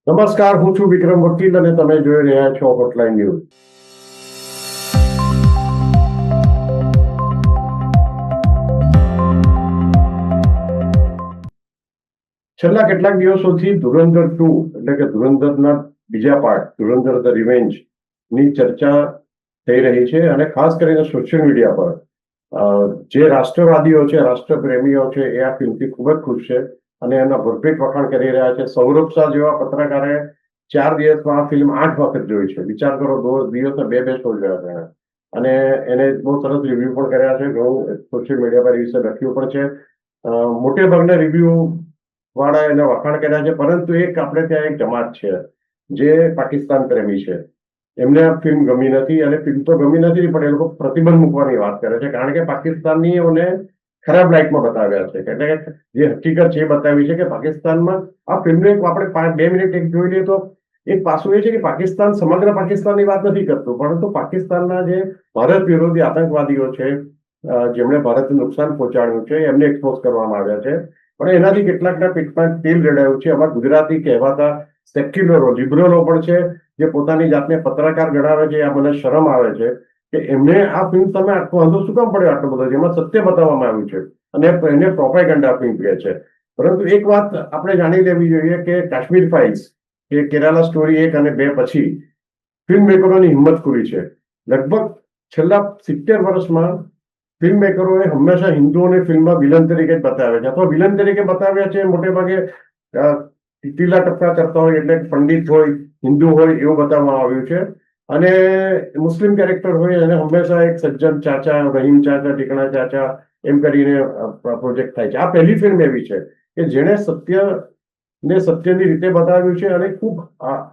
નમસ્કાર, હું છું વિક્રમ વકીલ અને તમે જોઈ રહ્યા છો હોટલાઇન ન્યૂઝ. છેલ્લા કેટલાક દિવસોથી ધુરંધર 2 એટલે કે ધુરંધરના બીજા પાર્ટ ધુરંધર ધ રિવેન્જ ની ચર્ચા થઈ રહી છે અને ખાસ કરીને સોશિયલ મીડિયા પર જે રાષ્ટ્રવાદીઓ છે, રાષ્ટ્રપ્રેમીઓ છે, એ આ ફિલ્મથી ખૂબ જ ખુશ છે અને એના ભરપેટ વખાણ કરી રહ્યા છે. સૌરભ શાહ જેવા પત્રકારે 4 દિવસમાં આ ફિલ્મ 8 વખત જોઈ છે. વિચાર કરો, 2 દિવસમાં બે શો જોયા છે અને એને બહુ સરસ રિવ્યુ પણ કર્યા છે. ઘણું સોશિયલ મીડિયા પર એ વિશે લખ્યું પણ છે. મોટે ભાગના રિવ્યુ વાળા એને વખાણ કર્યા છે, પરંતુ આપણે ત્યાં એક જમાત છે જે પાકિસ્તાન પ્રેમી છે. એમને આ ફિલ્મ ગમી નથી અને ફિલ્મ તો ગમી નથી, પણ એ લોકો પ્રતિબંધ મૂકવાની વાત કરે છે, કારણ કે પાકિસ્તાનીઓને ખરાબ લાઇટમાં બતાવ્યા છે. એટલે કે જે હકીકત છે એ બતાવી છે કે પાકિસ્તાનમાં આ ફિલ્મને આપણે 2 મિનિટ એક જોઈ લઈએ તો એક પાસું એ છે કે પાકિસ્તાન સમગ્ર પાકિસ્તાનની વાત નથી કરતું, પરંતુ પાકિસ્તાનના જે ભારત વિરોધી આતંકવાદીઓ છે, જેમણે ભારતને નુકસાન પહોંચાડ્યું છે, એમને એક્સપોઝ કરવામાં આવ્યા છે. પણ એનાથી કેટલાકના પેટમાં તેલ રેડાયું છે. અમારા ગુજરાતી કહેવાતા સેક્યુલરો, લિબરલો પણ છે, જે પોતાની જાતને પત્રકાર ગણાવે છે. આ મને શરમ આવે છે કે એમને આ ફિલ્મ તમે આટલો વાંધો શું કામ પડ્યો આટલો બધો, જેમાં સત્ય બતાવવામાં આવ્યું છે અને એને પ્રોપેગેન્ડા ફિલ્મ કહે છે. પરંતુ એક વાત આપણે જાણી લેવી જોઈએ કે કાશ્મીર ફાઇલ્સ, કે કેરાલા સ્ટોરી 1 અને 2 પછી ફિલ્મ મેકરોની હિંમત ખુલી છે. લગભગ છેલ્લા 70 વર્ષમાં ફિલ્મ મેકરોએ હંમેશા હિન્દુઓને ફિલ્મમાં વિલન તરીકે જ બતાવ્યા છે, અથવા વિલન તરીકે બતાવ્યા છે મોટે ભાગે ટીલા ટપકા કરતા હોય, એટલે પંડિત હોય, હિન્દુ હોય એવું બતાવવામાં આવ્યું છે. અને મુસ્લિમ કેરેક્ટર હોય એને હંમેશા એક સજ્જન ચાચા, રહીમ ચાચા, ટીકણા ચાચા એમ કરીને પ્રોજેક્ટ થાય છે. આ પહેલી ફિલ્મ એવી છે કે જેણે સત્યની રીતે બતાવ્યું છે અને ખૂબ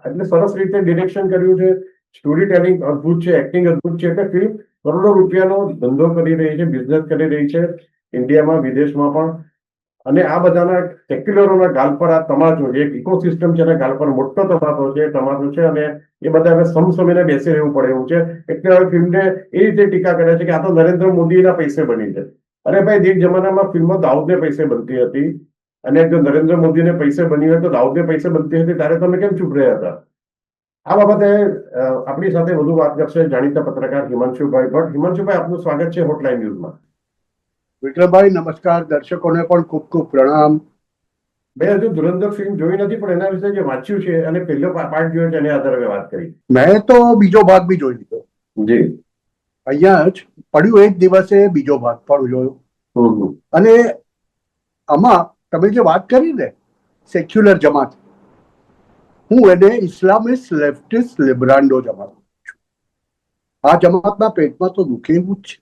એટલે સરસ રીતે ડિરેક્શન કર્યું છે. સ્ટોરી ટેલિંગ અદભુત છે, એક્ટિંગ અદભુત છે. એટલે ફિલ્મ કરોડો રૂપિયાનો ધંધો કરી રહી છે, બિઝનેસ કરી રહી છે, ઇન્ડિયામાં, વિદેશમાં પણ. અને આ બધાના સેક્યુલરોના ગાલ પર આ તમાચો, જે ઇકોસિસ્ટમ છે એના ગાલ પર મોટો તમાચો છે અને એ બધા હવે સમસમીને બેસી રહેવું પડે એવું છે. એટલે હવે ફિલ્મને એ રીતે ટીકા કરે છે કે આ તો નરેન્દ્ર મોદીના પૈસે બની છે. અરે ભાઈ, એક જમાનામાં ફિલ્મો દાઉદને પૈસે બનતી હતી, અને જો નરેન્દ્ર મોદીને પૈસે બની હોય તો દાઉદને પૈસે બનતી હતી, ત્યારે તમે કેમ ચૂપ રહ્યા હતા? આ બાબતે આપણી સાથે વધુ વાત કરશે જાણીતા પત્રકાર હિમાંશુભાઈ ભટ્ટ. હિમાંશુભાઈ, આપનું સ્વાગત છે હોટલાઇન ન્યૂઝમાં. વિક્રમભાઈ નમસ્કાર. દર્શકોને પણ ખૂબ ખૂબ પ્રણામ. મેં હજુ ધુરંધર ફિલ્મ જોઈ નથી, પણ એના વિશે જે વાંચ્યું છે અને પહેલો પાર્ટ જોયો છે એના આધારે વાત કરી. મેં તો બીજો ભાગ બી જોઈ લીધો. જી. અહીંયા જ પડ્યું, એક દિવસે બીજો ભાગ પણ જોયો. અને આમાં તમે જે વાત કરી ને સેક્યુલર જમાત, હું એને ઇસ્લામિસ્ટ લેફ્ટિસ્ટ લિબ્રાન્ડો જમાત છું. આ જમાતના પેટમાં તો દુખે એવું જ છે.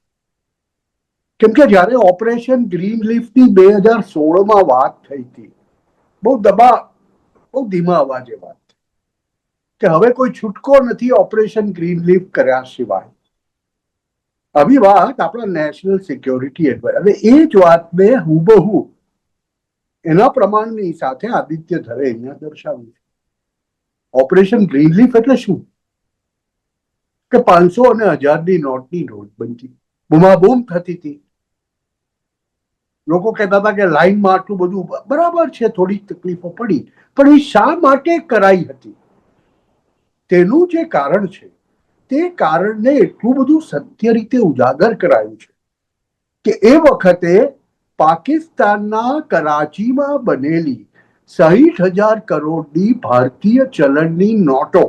કેમ કે જયારે ઓપરેશન ગ્રીન લીફની 2016માં વાત થઈ હતી, બહુ ધીમા અવાજે વાત કે હવે કોઈ છૂટકો નથી ઓપરેશન ગ્રીન લીફ કર્યા સિવાય. આવી વાત આપણા નેશનલ સિક્યોરિટી એડવાઇઝર, અને એ જ વાતને હુબહુ એના પ્રમાણની સાથે આદિત્ય ધરે અહીંયા દર્શાવ્યું છે. ઓપરેશન ગ્રીન લીફ એટલે શું? કે 500 અને 1000ની નોટની નોટબંધી બૂમાબૂમ થતી હતી. લોકો કહેતા હતા કે લાઈનમાં આટલું બધું બરાબર છે, થોડી તકલીફો પડી, પણ એ શા માટે કરાઈ હતી તેનું જે કારણ છે, તે કારણને એટલું બધું સત્ય રીતે ઉજાગર કરાયું છે કે એ વખતે પાકિસ્તાનના કરાચીમાં બનેલી 60,000 કરોડની ભારતીય ચલણની નોટો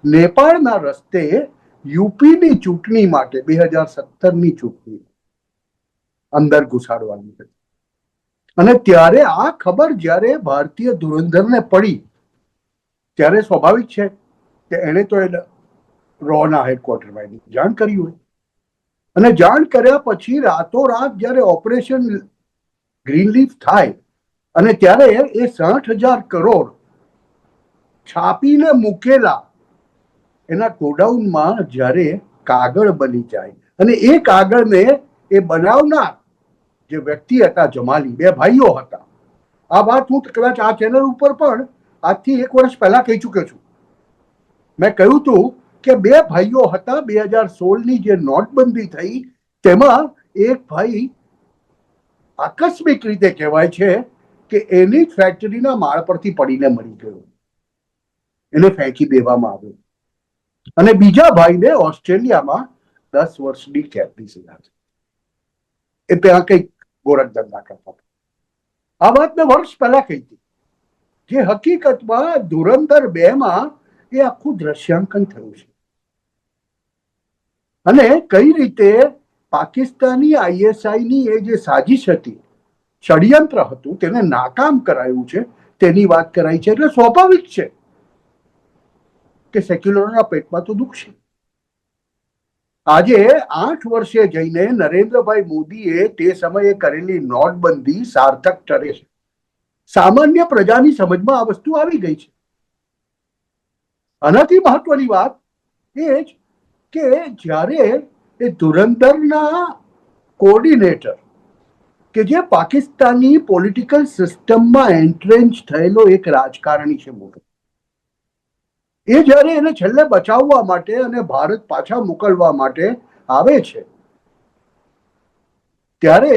નેપાળના રસ્તે યુપીની ચૂંટણી માટે 2017ની ચૂંટણી અંદર ઘુસાડવાની હતી. અને ત્યારે આ ખબર જ્યારે ભારતીય ધુરંધરને પડી, ત્યારે સ્વાભાવિક છે કે એને તો રોના હેડક્વાર્ટરમાં એની જાણ કરી હોય. અને જાણ કર્યા પછી રાતોરાત જ્યારે ઓપરેશન ગ્રીનલીફ થાય અને ત્યારે એ 60,000 કરોડ છાપીને મૂકેલા એના ગોડાઉનમાં જ્યારે કાગળ બની જાય, અને એ કાગળને એ બનાવનાર જે વ્યક્તિ હતા જમાલી, 2 ભાઈઓ હતા. આ વાત હું કદાચ આ ચેનલ ઉપર પણ આજથી 1 વર્ષ પહેલા કહી ચૂક્યો છું. મેં કહ્યું હતું કે 2 ભાઈઓ હતા. 2016ની જે નોટબંધી થઈ તેમાં એક ભાઈ આકસ્મિક રીતે કહેવાય છે કે એની ફેક્ટરીના માળ પરથી પડીને મરી ગયો. એને ફેંકી દેવામાં આવ્યો અને બીજા ભાઈને ઓસ્ટ્રેલિયામાં 10 વર્ષની કેદની સજા છે. એ ત્યાં કઈક ગોરખ ધંધા કરતા હતા. આ વાત મેં વર્ષ પહેલા કહી હતી. જે હકીકતમાં ધુરંધર 2 માં એ આખું દ્રશ્યાંકન થયું છે અને કઈ રીતે પાકિસ્તાની ISI ની એ જે સાજિશ હતી, ષડયંત્ર હતું, તેને નાકામ કરાયું છે તેની વાત કરાઈ છે. એટલે સ્વાભાવિક છે કે સેક્યુલરોના પેટમાં તો દુઃખ છે. આજે 8 વર્ષે જઈને નરેન્દ્રભાઈ મોદીએ તે સમયે કરેલી નોટબંધી સાર્થક ઠરે છે. સામાન્ય પ્રજાની સમજમાં આ વસ્તુ આવી ગઈ છે. આનાથી મહત્વની વાત એ જ કે જ્યારે એ ધુરંધરના કોઓર્ડિનેટર કે જે પાકિસ્તાની પોલિટિકલ સિસ્ટમમાં એન્ટ્રેન્ચ થયેલો એક રાજકારણી છે મોટો, એ જ્યારે એને છેલ્લે બચાવવા માટે અને ભારત પાછા મોકલવા માટે આવે છે ત્યારે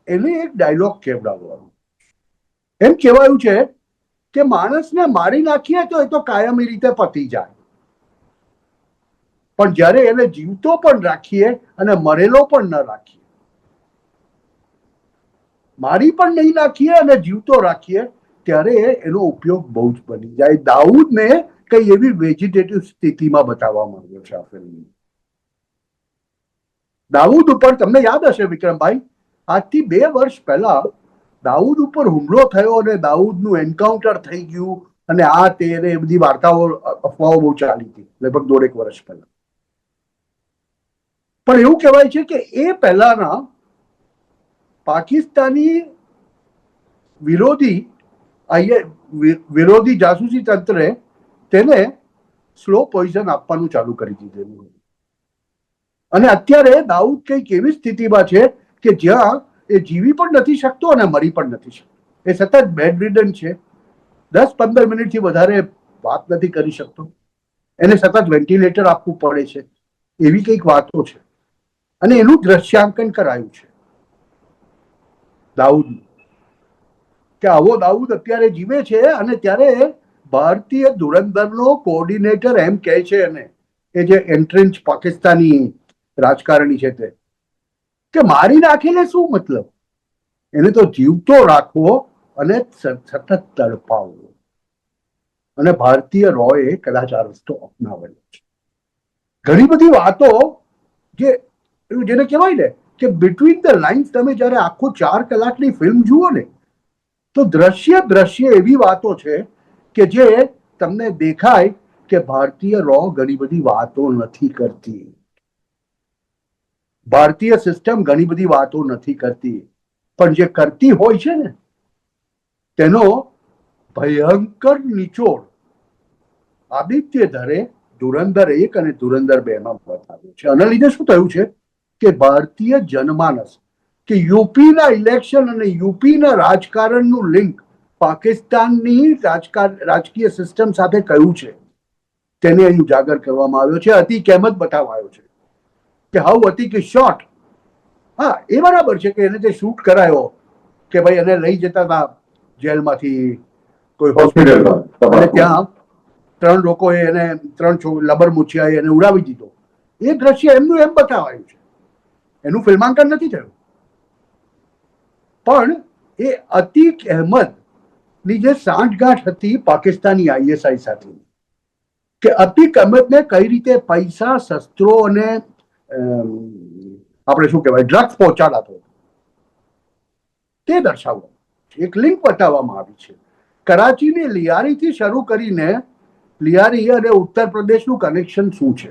એને એક ડાયલોગ કહેવડાવવાનો. એમ કહેવાયું છે કે માણસને મારી નાખીએ તો એ તો કાયમી રીતે પતી જાય, પણ જ્યારે એને જીવતો પણ રાખીએ અને મરેલો પણ ન રાખીએ, મારી પણ નહીં નાખીએ અને જીવતો રાખીએ, ત્યારે એનો ઉપયોગ બહુ જ બની જાય. દાઉદને કઈ એવી વેજીટેટિવ સ્થિતિમાં બતાવવામાં આવ્યો છે આ ફિલ્મ. દાઉદ ઉપર તમને યાદ હશે વિક્રમભાઈ, આજથી 2 વર્ષ પહેલા દાઉદ ઉપર હુમલો થયો અને દાઉદનું એન્કાઉન્ટર થઈ ગયું અને આ તે એ બધી વાર્તાઓ અફવાઓ બહુ ચાલી હતી લગભગ 1.5 વર્ષ પહેલા. પણ એવું કહેવાય છે કે એ પહેલાના પાકિસ્તાની વિરોધી જાસૂસી તંત્રે તેને સ્લો પોઈઝન આપવાનું ચાલુ કરી દીધેલું. અને અત્યારે દાઉદ કઈક એવી સ્થિતિમાં છે કે જ્યાં એ જીવી પણ નથી શકતો અને મરી પણ નથી શકતો. એ સતત બેડ રિડન છે. 10-15 મિનિટથી વધારે વાત નથી કરી શકતો. એને સતત વેન્ટિલેટર આપવું પડે છે. એવી કઈક વાતો છે અને એનું દ્રશ્યાંકન કરાયું છે દાઉદ, કે આવો દાઉદ અત્યારે જીવે છે. અને ત્યારે ભારતીય ધુરંધરનો કોઓર્ડિનેટર એમ કહે છે એને, એ જે એન્ટ્રેન્ચ પાકિસ્તાની રાજકારણી છે તે, કે મારી નાખીને શું મતલબ, એને તો જીવતો રાખવો અને સતત તડપાવવો. અને ભારતીય રોએ કદાચ આ રસ્તો અપનાવેલો છે. ઘણી બધી વાતો જેને કહેવાય ને કે બિટવીન ધ લાઇન્સ, તમે જયારે આખું 4 કલાકની ફિલ્મ જુઓ ને તો દ્રશ્ય એવી વાતો છે કે જે તમને દેખાય કે ભારતીય રો ઘણી બધી વાતો નથી કરતી, ભારતીય સિસ્ટમ ઘણી બધી વાતો નથી કરતી, પણ જે કરતી હોય છે ને તેનો ભયંકર નિચોડ આદિત્ય ધરે ધુરંધર 1 અને ધુરંધર 2 માં બતાવ્યો છે. આના લીધે શું થયું છે કે ભારતીય જનમાનસ કે યુપીના ઇલેક્શન અને યુપીના રાજકારણનું લિંક પાકિસ્તાનની રાજકીય સિસ્ટમ સાથે કયું છે તેને અહીં ઉજાગર કરવામાં આવ્યો છે. અતિક અહેમદ બતાવાયો છે કે હાઉ અતિક ઇઝ શોટ. હા, એ બરાબર છે કે એને જે શૂટ કરાયો કે ભાઈ એને લઈ જતા હતા જેલમાંથી કોઈ હોસ્પિટલમાં અને ત્યાં 3 લોકોએ એને 3 લબર મૂછિયાએ એને ઉડાવી દીધો. એ દ્રશ્ય એમનું એમ બતાવાયું છે, એનું ફિલ્માંકન નથી થયું. પણ એ અતિક અહેમદ ની જે સાંઠગાંઠ હતી પાકિસ્તાની ISI સાથે, કે અતિક અહેમદને કઈ રીતે પૈસા, શસ્ત્રો અને આપણે શું કહેવાય ડ્રગ્સ પહોંચાડાતો તે દર્શાવવામાં, એક લિંક બતાવવામાં આવી છે. કરાચીની લિયારીથી શરૂ કરીને લિયારી અને ઉત્તર પ્રદેશનું કનેક્શન શું છે.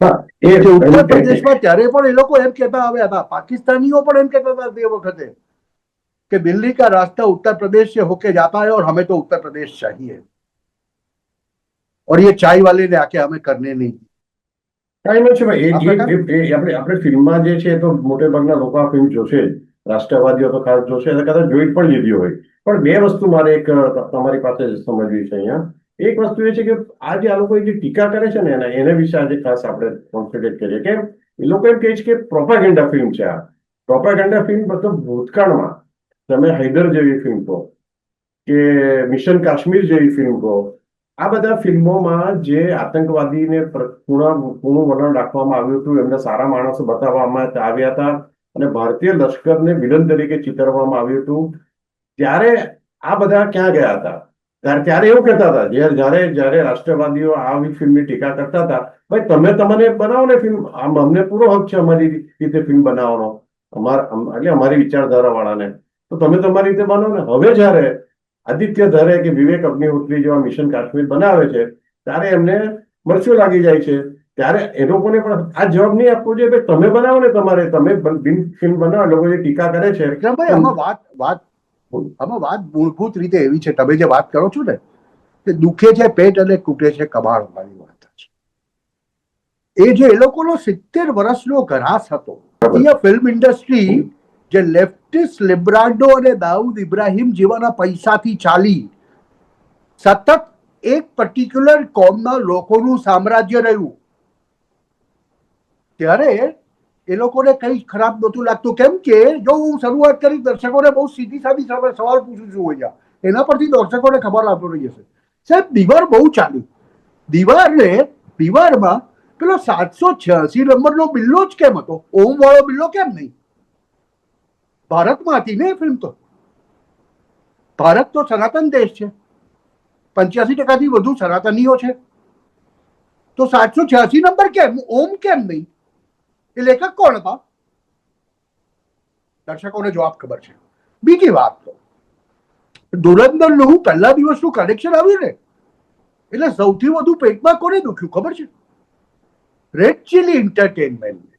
ઉત્તર પ્રદેશમાં ત્યારે પણ એ લોકો એમ કહેતા આવ્યા હતા, પાકિસ્તાનીઓ પણ એમ કહેતા હતા તે વખતે કે દિલ્હી का रास्ता उत्तर प्रदेश से होके जाता है और हमें तो उत्तर प्रदेश चाहिए और ये चाय वाले ने आके हमें करने नहीं. કાંઈ નથી ભાઈ, આપણે ફિલ્મમાં જે છે તો મોટે ભાગના લોકો આ ફિલ્મ જોશે, રાષ્ટ્રવાદીઓ તો ખાસ જોશે અને કદાચ જોઈ પણ લીધી હોય. પણ 2 વસ્તુ મારે એક તમારી પાસે સમજવી છે અહીંયા. એક વસ્તુ એ છે કે આ જે આ લોકો જે ટીકા કરે છે ને એના વિશે આજે ખાસ આપણે કોન્સન્ટ્રેટ કરીએ કે એ લોકો એમ કહે છે કે પ્રોપેગેન્ડા ફિલ્મ છે. આ પ્રોપેગેન્ડા ફિલ્મ મતલબ ભૂતકાળમાં તમે હૈદર જેવી ફિલ્મ કહો કે મિશન કાશ્મીર જેવી ફિલ્મ કહો આ બધા ફિલ્મોમાં જે આતંકવાદીને પૂર્ણ વર્ણન રાખવામાં આવ્યું હતું, એમને સારા માણસો બતાવવામાં આવ્યા હતા અને ભારતીય લશ્કરને વિલન તરીકે ચિતરવામાં આવ્યું હતું, ત્યારે આ બધા ક્યાં ગયા હતા? ત્યારે એવું કહેતા હતા, જયારે રાષ્ટ્રવાદીઓ આવી ફિલ્મની ટીકા કરતા હતા, ભાઈ તમે તમને બનાવો ને ફિલ્મ, અમને પૂરો હક છે અમારી રીતે ફિલ્મ બનાવવાનો, એટલે અમારી વિચારધારા વાળાને, તો તમે તમારી રીતે બનાવો ને. હવે જયારે આદિત્ય ધરે કે વિવેક અગ્નિહોત્રી જેવા મિશન કાશ્મીર બનાવે છે, ત્યારે એમને મરચું લાગી જાય છે. ત્યારે એ લોકોને પણ આ જવાબ નહીં આપવો જોઈએ, ભાઈ તમે બનાવો ને, તમે ફિલ્મ બનાવો. લોકો જે ટીકા કરે છે, વિક્રમભાઈ, આમાં વાત મૂળભૂત રીતે એવી છે, તમે જે વાત કરો છો ને, કે દુખે છે પેટ અને તૂટે છે કબાળ વાળી વાત છે. એ જે એ લોકોનો 70 વર્ષનો ઘરાસ હતો, ફિલ્મ ઇન્ડસ્ટ્રી જે લેફ્ટિસ્ટ લિબ્રાન્ડો અને દાઉદ ઇબ્રાહિમ જેવાના પૈસાથી ચાલી સતત એક પર્ટિક્યુલર કોમના લોકોનું સામ્રાજ્ય રહ્યું, ત્યારે એ લોકોને કઈ ખરાબ નહોતું લાગતું. કેમ કે જો હું શરૂઆત કરી, દર્શકોને બહુ સીધી સાદી સવાલ પૂછું છું અહીંયા, એના પરથી દર્શકોને ખબર આપતો રહી જશે. સાહેબ, દીવાર બહુ ચાલી, દીવારમાં પેલો 786 નંબરનો બિલ્લો જ કેમ હતો? ઓમ વાળો બિલ્લો કેમ નહીં? ભારતમાં હતી ને ફિલ્મ તો. ભારત તો સનાતન દેશ છે, 85% વધુ સનાતનીઓ છે, તો 786 નંબર કેમ? ઓમ કેમ નહીં? એ લેખક કોણ હતા? દર્શકોને જવાબ ખબર છે. બીજી વાત, તો ધુરંધરનું પહેલા દિવસનું કલેક્શન આવ્યું ને, એટલે સૌથી વધુ પેટમાં કોને દુખ્યું ખબર છે? Red chilli entertainment.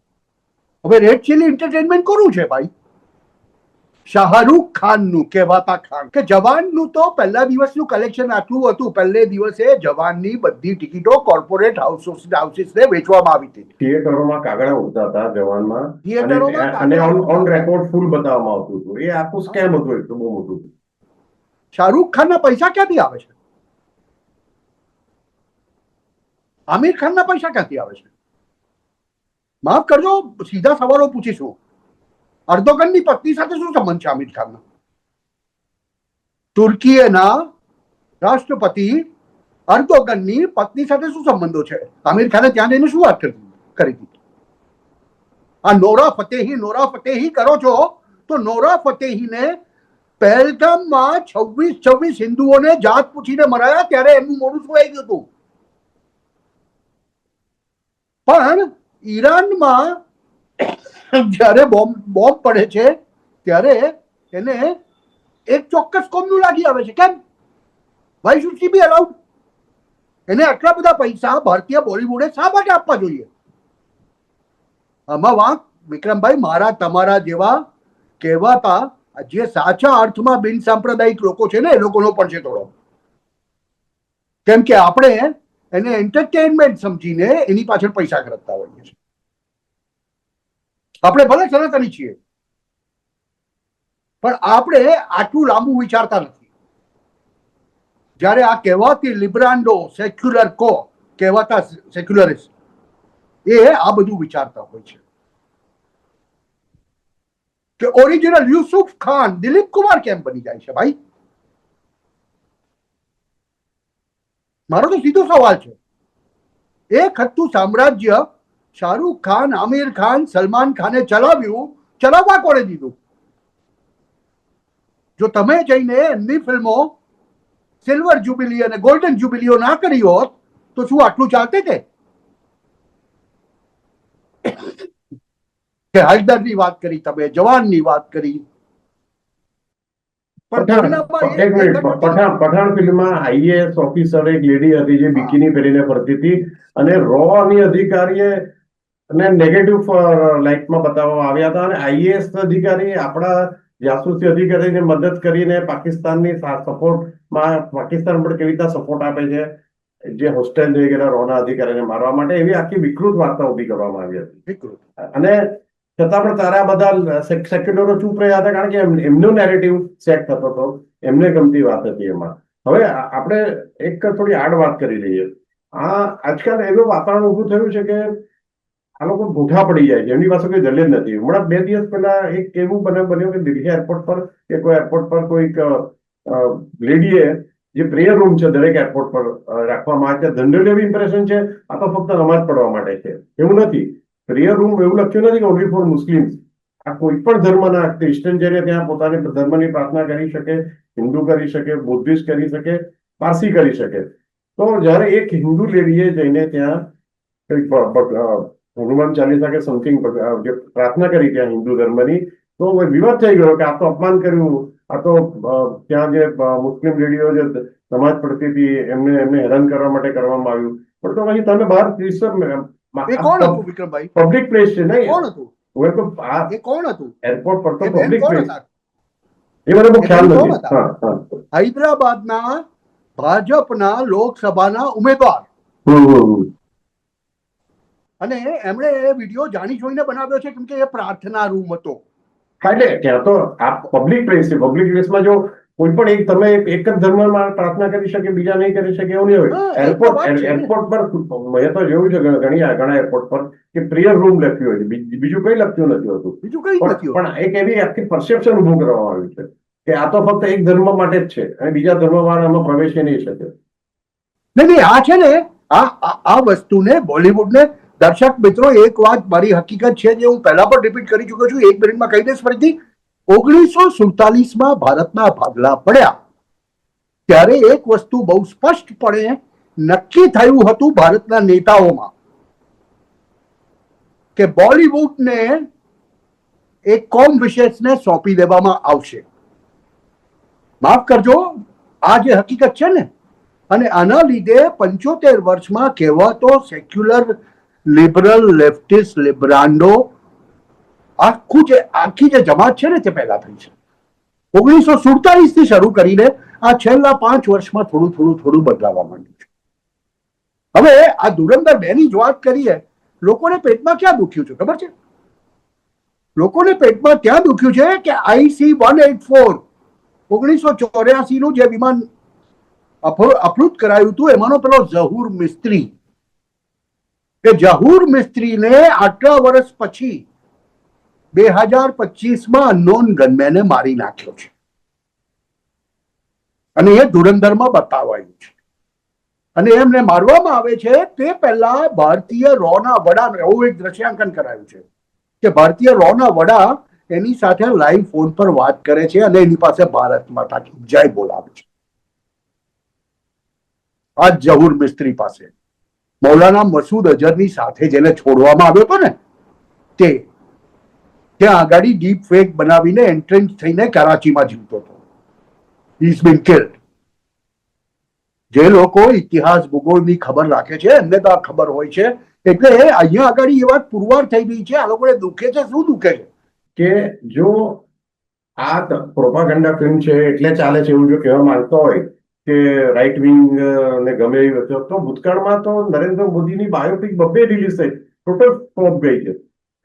હવે રેડ ચીલી એન્ટરટેનમેન્ટ કોનું છે ભાઈ? શાહરૂખ ખાનનું, કહેવાતા ખાન. કે જવાનનું તો પહેલા દિવસનું કલેક્શન આટલું હતું, પહેલે દિવસે જવાનની બધી ટિકિટો કોર્પોરેટ હાઉસીસને વેચવામાં આવી હતી. થિયેટરોમાં કાગડા ઉડતા હતા જવાનમાં, અને ઓન રેકોર્ડ ફૂલ બતાવવામાં આવતું હતું. એ આખું સ્કેમ હતું, એટલું બહુ મોટું. શાહરૂખ ખાનના પૈસા ક્યાંથી આવે છે? આમિર ખાનના પૈસા ક્યાંથી આવે છે? માફ કરજો, સીધા સવાલો પૂછીશું. અર્દોગનની પત્ની સાથે શું સંબંધ છે આમિર ખાનના? તુર્કીના રાષ્ટ્રપતિ અર્દોગનની પત્ની સાથે શું સંબંધો છે? આમિર ખાને ત્યાં જઈને શું વાત કરી હતી? આ નોરા ફતેહી કરો છો, તો નોરા ફતેહીને પહેલગામમાં 26 હિન્દુઓને જાત પૂછીને મરાયા, ત્યારે એમનું મોડું શું આવી ગયું હતું? પણ ઈરાનમાં જયારે બોમ્બ પડે છે, ત્યારે એને એક ચોક્કસ કોમનું લાગી આવે છે. કેમ? Why should she be allowed? એને આટલા બધા પૈસા ભારતીય બોલિવૂડે શા માટે આપવા જોઈએ? આમાં વાંક વિક્રમભાઈ મારા તમારા જેવા કહેવાતા જે સાચા અર્થમાં બિન સાંપ્રદાયિક લોકો છે ને, એ લોકોનો પણ છે થોડો. કેમ કે આપણે એને એન્ટરટેનમેન્ટ સમજીને એની પાછળ પૈસા ખર્ચતા હોઈએ છીએ. આપણે ભલે સનાતની છીએ, પણ આપણે આટલું લાંબુ વિચારતા નથી. જ્યારે આ કહેવાતી લિબ્રાન્ડો સેક્યુલર કહેવાતા સેક્યુલરિસ્ટ, એ આ બધું વિચારતા હોય છે કે ઓરિજિનલ યુસુફ ખાન દિલીપ કુમાર કેમ બની જાય છે ભાઈ? મારો તો સીધો સવાલ છે. એક હતું સામ્રાજ્ય શાહરૂખ ખાન, આમિર ખાન, સલમાન ખાને ચલાવવા કોણે દીધું? જો તમે જઈને એમની ફિલ્મો સિલ્વર જ્યુબિલી અને ગોલ્ડન જ્યુબિલીઓ ના કરી હોત, તો શું આટલું ચાલતે કે? હળદરની વાત કરી તમે, જવાનની વાત કરી, પઠાણ ફિલ્મમાં આઈએએસ ઓફિસર એક લેડી હતી જે બિકીની પહેરીને ફરતી હતી, અને રો ની અધિકારીએ અને નેગેટિવ લાઇટમાં બતાવવામાં આવ્યા હતા, અને આઈએએસ અધિકારી આપણા જાસૂસી અધિકારીને મદદ કરીને પાકિસ્તાનની સપોર્ટમાં, પાકિસ્તાન પર કેવી રીતે સપોર્ટ આપે છે, જે હોસ્ટેલ જઈ ગયેલા રોના અધિકારીને મારવા માટે, એવી આખી વિકૃત વાર્તા ઉભી કરવામાં આવી હતી. અને છતાં પણ તારા બધા સેક્યુલરો ચૂપ રહ્યા હતા, કારણ કે એમનો નેરેટિવ સેટ થતો હતો, એમને ગમતી વાત હતી એમાં. હવે આપણે એક થોડી આડ વાત કરી લઈએ. આજકાલ એવું વાતાવરણ ઉભું થયું છે કે આ લોકો ભૂઠા પડી જાય છે, એમની પાસે કોઈ દલીલ નથી. હમણાં 2 દિવસ પહેલા એક એવું બન્યું કે દિલ્હી એરપોર્ટ પર કે કોઈ એરપોર્ટ પર કોઈક લેડીએ જે પ્રેયર રૂમ છે દરેક એરપોર્ટ પર રાખવામાં આવે છે, જનરલ એવી ઇમ્પ્રેશન છે આ તો ફક્ત નમાજ પડવા માટે છે. એવું નથી. પ્રેયર રૂમ એવું લખ્યું નથી કે ઓનલી ફોર મુસ્લિમ્સ. આ કોઈ પણ ધર્મના ક્રિશ્ચિયન જઈને ત્યાં પોતાની ધર્મની પ્રાર્થના કરી શકે, હિન્દુ કરી શકે, બુદ્ધિસ્ટ કરી શકે, પારસી કરી શકે. તો જયારે એક હિન્દુ લેડીએ જઈને ત્યાં હનુમાન ચાલીસા કે સમથિંગ પ્રાર્થના કરી ત્યાં હિન્દુ ધર્મની, તો વિવાદ થઈ ગયો કે આ તો અપમાન કર્યું, આ તો ત્યાં જે મુસ્લિમ લેડીઓ જે નમાજ પડતી હતી એમને હેરાન કરવા માટે કરવામાં આવ્યું. પણ તો પછી તમે બહાર એ કોણ હતું વિક્રમભાઈ? પબ્લિક પ્લેસ છે ને, કોણ હતું એ કોણ હતું? એરપોર્ટ પર તો એ બેન પબ્લિક કોણ પ્લેસ. હતા? એ મને બહુ ખ્યાલ કોણ નથી. હતા? હા હા. હૈદરાબાદના ભાજપના લોકસભાના ઉમેદવાર. અને એમણે એ વિડીયો જાણી જોઈને બનાવ્યો છે કેમ કે એ પ્રાર્થના રૂમ હતો. હા, એટલે ત્યાં તો આ પબ્લિક પ્લેસ છે. પબ્લિક પ્લેસમાં જો કોઈ પણ એક તમે એક જ ધર્મમાં પ્રાર્થના કરી શકે, બીજા નહીં કરી શકે એવું નહીં હોય. એરપોર્ટ પર મેં તો જોયું છે ઘણા એરપોર્ટ પર કે પ્રેયર રૂમ લખ્યું હોય છે, બીજું કઈ લખ્યું નથી હોતું. બીજું કઈ નથી. પણ એક એવી આખી પરસેપ્શન ઉભું કરવામાં આવ્યું છે કે આ તો ફક્ત એક ધર્મ માટે જ છે અને બીજા ધર્મવાળામાં પ્રવેશ નહીં શકે. નહીં, આ છે ને આ વસ્તુને બોલિવૂડને દર્શક મિત્રો એક વાત મારી હકીકત છે જે હું પહેલા પણ રિપીટ કરી ચુક્યો છું, એક મિનિટમાં કહી દઈશ ફરીથી. 1947માં ભારતના ભાગલા પડ્યા ત્યારે એક વસ્તુ બહુ સ્પષ્ટપણે નક્કી થયું હતું ભારતના નેતાઓમાં કે બોલિવૂડને એક કોમ વિશેષને સોંપી દેવામાં આવશે. માફ કરજો, આ જે હકીકત છે ને, અને આના લીધે 75 વર્ષમાં કહેવાતો સેક્યુલર લિબરલ લેફ્ટિસ્ટ લિબ્રાન્ડો આખી જે જમાત છે ને તે પેદા થઈ છે. 1947 થી શરૂ કરીને આ છેલ્લા 5 વર્ષમાં થોડું બદલાવા માંડ્યું છે. હવે આ ધુરંધર 2 ની જ વાત કરીએ, લોકોને પેટમાં ક્યાં દુખ્યું છે ખબર છે? લોકોને પેટમાં ત્યાં દુખ્યું છે કે IC-184 1984 નું જે વિમાન અપહૃત કરાયું હતું એમાંનો પેલો ઝહૂર મિસ્ત્રી, કે ઝહૂર મિસ્ત્રીને આટલા વર્ષ પછી 2025માં અનનોન ગનમેને મારી નાખ્યો છે અને એ ધુરંધરમાં બતાવાયું છે. અને એમને મારવામાં આવે છે તે પહેલા ભારતીય રોના વડા, એવું એક દ્રશ્યાંકન કરાયું છે કે ભારતીય રોના વડા એની સાથે લાઈવ ફોન પર વાત કરે છે અને એની પાસે ભારત માતા કી જય બોલાવે છે. આ ઝહૂર મિસ્ત્રી પાસે મૌલાના મસૂદ અઝહરની સાથે જેને છોડવામાં આવ્યો હતો ને, તે ત્યાં આગાડી ડીપ ફેક બનાવીને એન્ટ્રન્સ થઈને કરાચીમાં જીવતો હતો. He's been killed. જે લોકો ઇતિહાસ ભૂગોળની ખબર રાખે છે એમને તો આ ખબર હોય છે. એટલે અહીંયા આગળ એ વાત પુરવાર થઈ ગઈ છે. આ લોકોને દુખે છે. શું દુખે છે કે જો આ પ્રોપાગેન્ડા ફિલ્મ છે એટલે ચાલે છે એવું જો કહેવા માંગતો હોય કે રાઈટ વિંગ ને ગમે એવી વસ્તુ, તો ભૂતકાળમાં તો નરેન્દ્ર મોદીની બાયોપિક બબ્બે રિલીઝ થઈ, ટોટલ ફ્લોપ ગઈ છે.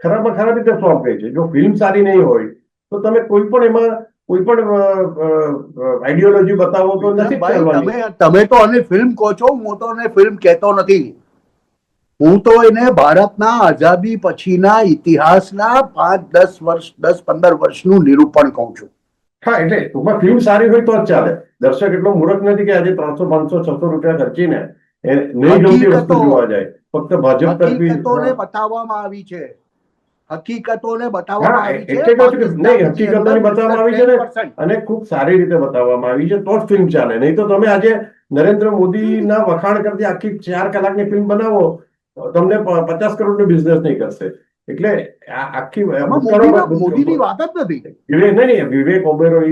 ખરાબમાં ખરાબ રીતે ફ્લોપ ગઈ છે. જો ફિલ્મ સારી નહીં હોય તો તમે કોઈ પણ એમાં કોઈ પણ આઈડિયોલોજી બતાવો તો નથી ચાલવાની. તમે તો આને ફિલ્મ કહો છો, હું તો આને ફિલ્મ કહેતો નથી. હું તો એને ભારતના આઝાદી પછીના ઇતિહાસના 5-10 વર્ષ 10-15 વર્ષનું નિરૂપણ કહું છું. હા, એટલે ટૂંકમાં ફિલ્મ સારી હોય તો જ ચાલે. દર્શક એટલો મૂર્ખ નથી કે આજે 300, 500, 600 રૂપિયા ખર્ચીને નહીં ગમતી વસ્તુ જોવા જાય. ફક્ત ભાજપ તરફી હકીકતોને બતાવવામાં આવી છે. હકીકતોને બતાવવામાં આવી છે. એટલે કહું છું કે નહીં, હકીકતોને બતાવવામાં આવી છે ને, અને ખૂબ સારી રીતે બતાવવામાં આવી છે તો જ ફિલ્મ ચાલે. નહીં તો તમે આજે નરેન્દ્ર મોદીના વખાણ કરતી આખી 4 કલાકની ફિલ્મ બનાવો, તમને 50 કરોડનો બિઝનેસ નહીં કરશે. એટલે આ આખી મોદીની વાત જ નથી. નહીં, વિવેક ઓબેરોય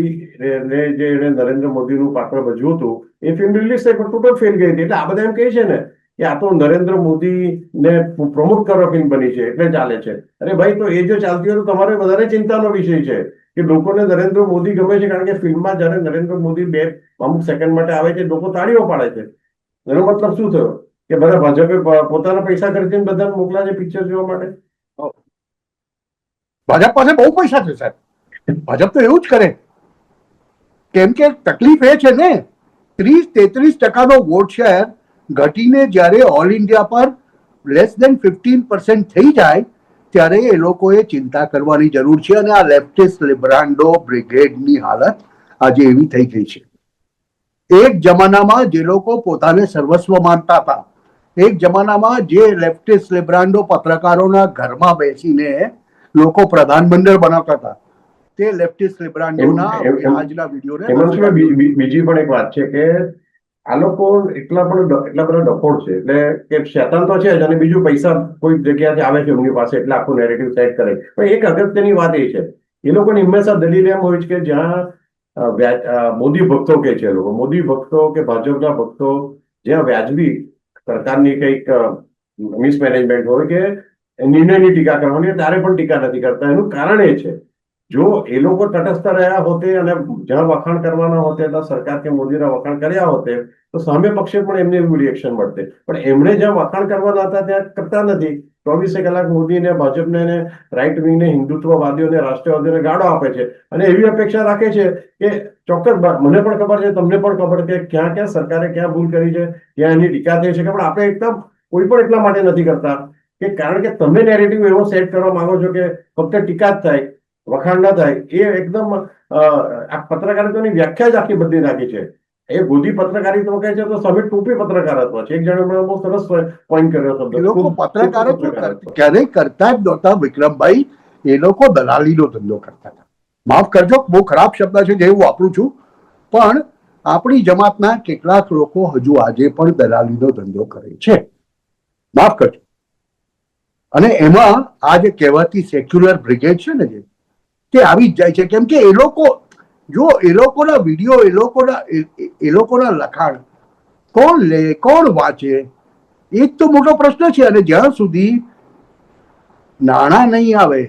જે નરેન્દ્ર મોદીનું પાત્ર ભજવ્યું હતું એ ફિલ્મ રિલીઝ થઈ પણ ટોટલ ફેલ ગઈ હતી. એટલે આ બધા એમ કહે છે ને કે આ તો નરેન્દ્ર મોદીને પ્રમોટ કરવા ફિલ્મ બની છે એટલે ચાલે છે. અરે ભાઈ, તો એ જો ચાલતી હોય તો તમારે વધારે ચિંતાનો વિષય છે કે લોકોને નરેન્દ્ર મોદી ગમે છે. કારણ કે ફિલ્મમાં જયારે નરેન્દ્ર મોદી અમુક સેકન્ડ માટે આવે છે લોકો તાળીઓ પાડે છે. એનો મતલબ શું થયો કે બધા ભાજપે પોતાના પૈસા ખર્ચીને બધાને મોકલા છે પિક્ચર જોવા માટે. ભાજપ પાસે બહુ પૈસા છે સાહેબ. ભાજપ તો એવું જ કરે. કેમ કે તકલીફ એ છે ને, 30-33% વોટ શેર ઘટીને જ્યારે ઓલ ઇન્ડિયા પર લેસ દેન 15% થઈ જાય ત્યારે એ લોકોએ ચિંતા કરવાની જરૂર છે. અને આ લેફ્ટિસ્ટ લિબ્રાન્ડો બ્રિગેડની હાલત આજે એવી થઈ ગઈ છે. એક જમાનામાં જે લોકો પોતાને સર્વસ્વ માનતા હતા, એક જમાનામાં જે લેફ્ટિસ્ટ લિબ્રાન્ડો પત્રકારોના ઘરમાં બેસીને લોકો પ્રધાનમંત્રી બનાવતા હતા, તે લેફ્ટિસ્ટ લિબ્રાન્ડોના આજના વિડીયોને હેમંતભાઈ, બીજી પણ એક વાત છે કે આ લોકો એટલા બધા ડફોડ છે, એટલે કે શેતાન તો છે જ, અને બીજું પૈસા કોઈ જગ્યાથી આવે છે એમની પાસે, એટલે આખું નેરેટિવ સેટ કરે. પણ એક અગત્યની વાત એ છે, એ લોકોની હંમેશા દલીલ એમ હોય છે કે જ્યાં મોદી ભક્તો કે છે લોકો, મોદી ભક્તો કે ભાજપના ભક્તો જ્યાં વ્યાજબી સરકારની કંઈક મિસમેનેજમેન્ટ હોય કે નિર્ણયની ટીકા કરવાની, ત્યારે પણ ટીકા નથી કરતા. એનું કારણ એ છે, જો એ લોકો તટસ્થ રહ્યા હોતે અને જ્યાં વખાણ કરવાના હોતે ત્યાં સરકાર કે મોદીના વખાણ કર્યા હોતે તો સામે પક્ષે પણ એમને એવું રિએક્શન મળતે. પણ એમણે જ્યાં વખાણ કરવાના હતા ત્યાં કરતા નથી. 24 કલાક મોદીને, ભાજપને, રાઇટ વિંગને, હિન્દુત્વવાદીઓને, રાષ્ટ્રવાદીઓને ગાળો આપે છે અને એવી અપેક્ષા રાખે છે કે ચોક્કસ, મને પણ ખબર છે, તમને પણ ખબર કે ક્યાં ક્યાં સરકારે ક્યાં ભૂલ કરી છે, ક્યાં એની ટીકા થઈ છે. પણ આપણે એકદમ કોઈ પણ એટલા માટે નથી કરતા કે કારણ કે તમે નેરેટિવ એવો સેટ કરવા માંગો છો કે ફક્ત ટીકા જ થાય, વખાણ ના થાય. એ એકદમ આ પત્રકારિતાની વ્યાખ્યા જ આખી બદલી નાખી છે. એ ગોદી પત્રકારિતા કહે છે તો સામે ટોપી પત્રકારત્વ છે. એક જણે મને બહુ સરસ પોઈન્ટ કર્યો શબ્દ. એ લોકો પત્રકારત્વ ક્યારેય કરતા જ નહોતા વિક્રમભાઈ, એ લોકો દલાલીનો ધંધો કરતા હતા. માફ કરજો, બહુ ખરાબ શબ્દ છે જે હું વાપરું છું, પણ આપણી જમાતના કેટલાક લોકો હજુ આજે પણ દલાલીનો ધંધો કરે છે. માફ કરજો. અને એમાં આ જે કહેવાતી સેક્યુલર બ્રિગેડ છે ને, જે તે આવી જ જાય છે. કેમ કે એ લોકો, જો એ લોકોના વિડીયો, એ લોકોના લખાણ કોણ લે, કોણ વાંચે, એ જ તો મોટો પ્રશ્ન છે. અને જ્યાં સુધી નાણાં નહીં આવે,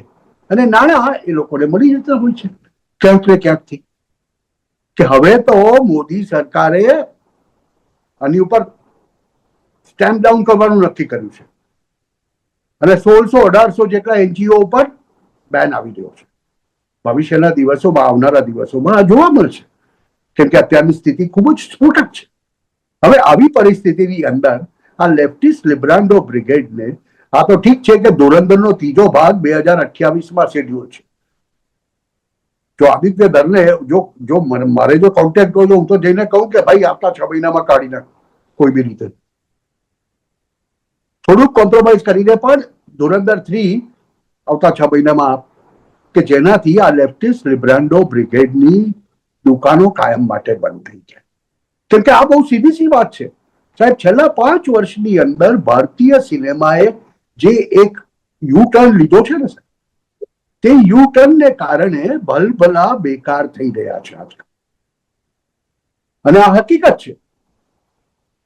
અને નાણાં એ લોકોને મળી જતા હોય છે ક્યાંક ને ક્યાંકથી, કે હવે તો મોદી સરકારે આની ઉપર સ્ટેમ્પ ડાઉન કરવાનું નક્કી કર્યું છે અને 1600-1800 જેટલા NGO ઉપર બેન આવી ગયો છે. ભવિષ્યના દિવસોમાં, આવનારા દિવસોમાં આ જોવા મળશે, કેમ કે અત્યારની સ્થિતિ ખૂબ જ સ્ફોટક છે. હવે આવી પરિસ્થિતિની અંદર આ લેફ્ટિસ્ટ લિબ્રાન્ડો બ્રિગેડને, આ તો ઠીક છે કે ધુરંધરનો ત્રીજો ભાગ 2028માં શેડ્યુલ છે. જો આદિત્ય ધરને જો મારે જો કોન્ટેક્ટ હોય તો હું તો જઈને કહું કે ભાઈ આપતા 6 મહિનામાં કાઢી નાખ કોઈ બી રીતે, થોડુંક કોમ્પ્રોમાઇઝ કરીને, પણ ધુરંધર 3 આવતા 6 મહિનામાં, કે જેનાથી આ લેફ્ટિસ્ટ લિબ્રાન્ડો બ્રિગેડની દુકાનો કાયમ માટે બંધ થઈ જાય. કેમ કે આ બહુ સીધી સી વાત છે સાહેબ. છેલ્લા 5 વર્ષની અંદર ભારતીય સિનેમાએ જે એક યુ ટર્ન લીધો છે ને, તે યુ ટર્નને કારણે ભલભલા બેકાર થઈ રહ્યા છે આજકાલ. અને આ હકીકત છે.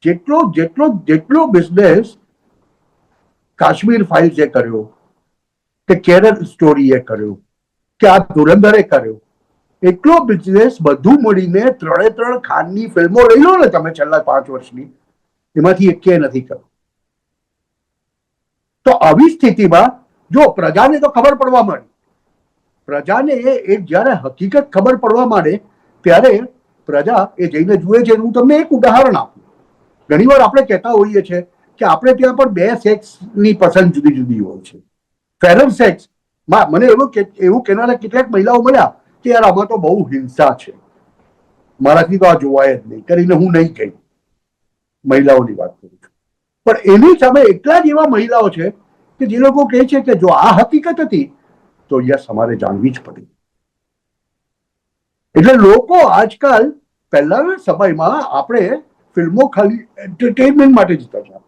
જેટલો જેટલો જેટલો બિઝનેસ કાશ્મીર ફાઇલ્સે કર્યો, કે કેરળ સ્ટોરીએ કર્યો, કે આ ધુરંધરે કર્યો, એટલો બિઝનેસ બધું મળીને 3 ખાનની ફિલ્મો લઈ લો ને તમે છેલ્લા 5 વર્ષની, એમાંથી એકે નથી કર્યો. તો આવી સ્થિતિમાં જો પ્રજાને તો ખબર પડવા માંડી, પ્રજાને એક જ્યારે હકીકત ખબર પડવા માંડે ત્યારે પ્રજા એ જઈને જુએ છે. હું તમને એક ઉદાહરણ આપું. ઘણીવાર આપણે કહેતા હોઈએ છીએ કે આપણે ત્યાં પણ 2 સેક્સની પસંદ જુદી જુદી હોય છે. ફેરર સેક્સ માં મને એવું કહેનારા કેટલાક મહિલાઓ મળ્યા કે યાર આમાં તો બહુ હિંસા છે, મારાથી તો આ જોવાય જ નહીં, કરીને હું નહીં કહી, મહિલાઓની વાત કરું છું. પણ એની સામે એટલા જ એવા મહિલાઓ છે કે જે લોકો કહે છે કે જો આ હકીકત હતી તો યસ અમારે જાણવી જ પડી. એટલે લોકો આજકાલ, પહેલાના સમયમાં આપણે ફિલ્મો ખાલી એન્ટરટેનમેન્ટ માટે જતા હતા.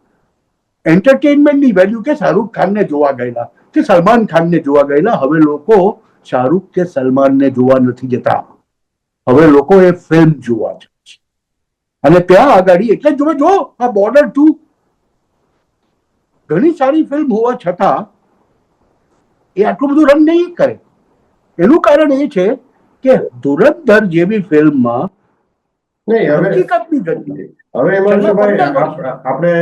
એન્ટરટેનમેન્ટની વેલ્યુ કે શાહરૂખ ખાનને જોવા ગયેલા, કે સલમાન ખાનને જોવા ગયેલા. હવે લોકો શાહરૂખ કે સલમાનને જોવા નથી જતા, હવે લોકો એ ફિલ્મ જોવા જાય છે. અને ત્યાં આગળ એટલે તમે જો આ બોર્ડર 2 ઘણી સારી ફિલ્મ હોવા છતાં એ આટલું બધું રન નહીં કરે. એનું કારણ એ છે કે ધુરંધર જેવી ફિલ્મમાં હકીકતની ગતિ. હવે આપણે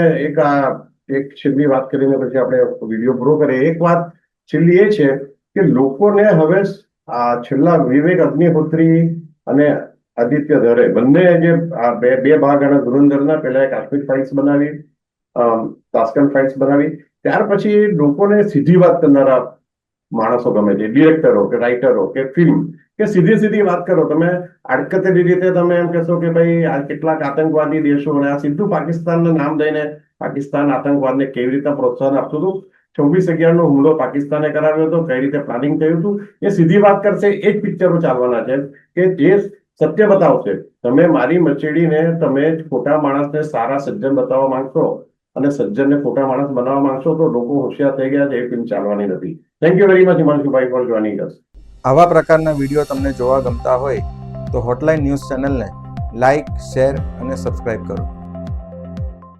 એક છેલ્લી વાત કરીને પછી આપણે વિડીયો પૂરો કરીએ. એક વાત છેલ્લી એ છે કે લોકોને હવે છેલ્લા વિવેક અગ્નિહોત્રી અને આદિત્ય ધરે બંને જે બે ભાગ અને ધુરંધરના, પહેલા કાશ્મીર ફાઇલ્સ બનાવી, તાસ્કન ફાઇલ્સ બનાવી, ત્યાર પછી લોકોને સીધી વાત કરનારા માણસો ગમે છે, ડિરેક્ટરો કે રાઇટરો કે ફિલ્મ કે સીધી વાત કરો, તમે આડકતરી રીતે તમે એમ કહેશો કે ભાઈ આ કેટલાક આતંકવાદી દેશો અને આ સીધું પાકિસ્તાનનું નામ દઈને પાકિસ્તાન આતંકવાદને કેવી રીતે પ્રોત્સાહન આપતું હતું, 26/11 હુમલો પાકિસ્તાને કરાવ્યો હતો, કઈ રીતે પ્લાનિંગ થયું હતું, એ સીધી વાત કરશે. એ જ પિક્ચરો ચાલવાના છે કે જે સત્ય બતાવશે. તમે મારી મચેડીને તમે ખોટા માણસને સારા સજ્જન બતાવવા માંગશો અને સજ્જનને ખોટા માણસ બનાવવા માંગશો તો લોકો હોશિયાર થઈ ગયા છે. એ ફિલ્મ ચાલવાની નથી. Thank you very much Himanshubhai four joining અસ. આવા પ્રકારના વિડીયો તમને જોવા ગમતા હોય તો હોટલાઇન ન્યૂઝ ચેનલને લાઇક, શેર અને સબસ્ક્રાઇબ કરો.